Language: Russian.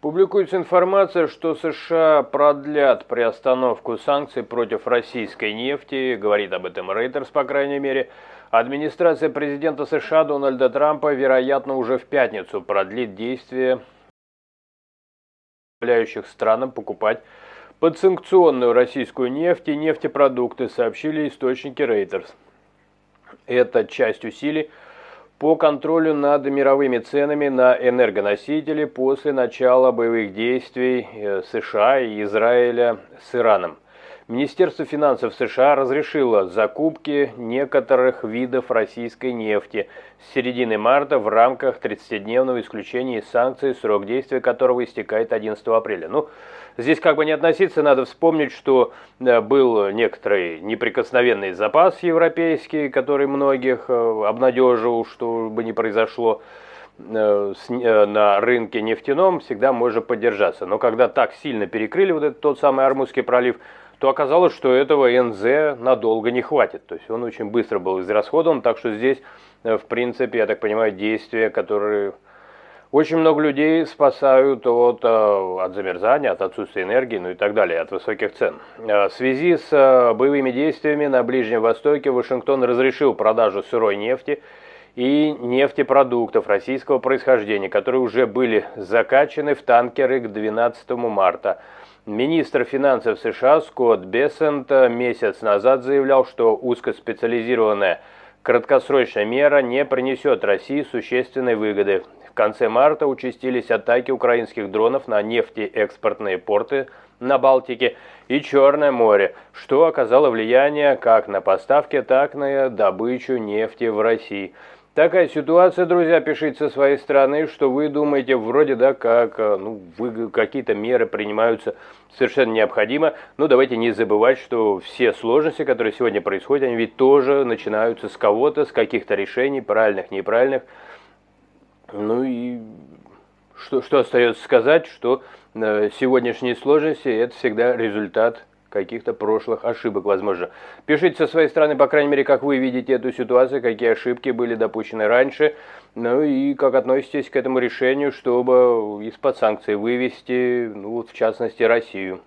Публикуется информация, что США продлят приостановку санкций против российской нефти, говорит об этом Reuters, по крайней мере. Администрация президента США Дональда Трампа, вероятно, уже в пятницу продлит действия, позволяющих странам покупать подсанкционную российскую нефть и нефтепродукты, сообщили источники Reuters. Это часть усилий по контролю над мировыми ценами на энергоносители после начала боевых действий США и Израиля с Ираном. Министерство финансов США разрешило закупки некоторых видов российской нефти с середины марта в рамках 30-дневного исключения из санкций, срок действия которого истекает 11 апреля. Здесь как бы не относиться, надо вспомнить, что был некоторый неприкосновенный запас европейский, который многих обнадеживал, что бы ни произошло на рынке нефтяном, всегда можно поддержаться. Но когда так сильно перекрыли вот этот тот самый Ормузский пролив, то оказалось, что этого НЗ надолго не хватит. То есть он очень быстро был израсходован, так что здесь, в принципе, я так понимаю, действия, которые очень много людей спасают от замерзания, от отсутствия энергии, и так далее, от высоких цен. В связи с боевыми действиями на Ближнем Востоке Вашингтон разрешил продажу сырой нефти и нефтепродуктов российского происхождения, которые уже были закачаны в танкеры к 12 марта. Министр финансов США Скотт Бессент месяц назад заявлял, что узкоспециализированная краткосрочная мера не принесет России существенной выгоды. В конце марта участились атаки украинских дронов на нефтеэкспортные порты на Балтике и Черное море, что оказало влияние как на поставки, так и на добычу нефти в России. Такая ситуация, друзья, пишите со своей стороны, что вы думаете, вроде какие-то меры принимаются совершенно необходимо. Но давайте не забывать, что все сложности, которые сегодня происходят, они ведь тоже начинаются с кого-то, с каких-то решений, правильных, неправильных. И что остается сказать, что сегодняшние сложности – это всегда результат каких-то прошлых ошибок, возможно. Пишите со своей стороны, по крайней мере, как вы видите эту ситуацию, какие ошибки были допущены раньше, и как относитесь к этому решению, чтобы из-под санкций вывести, в частности, Россию.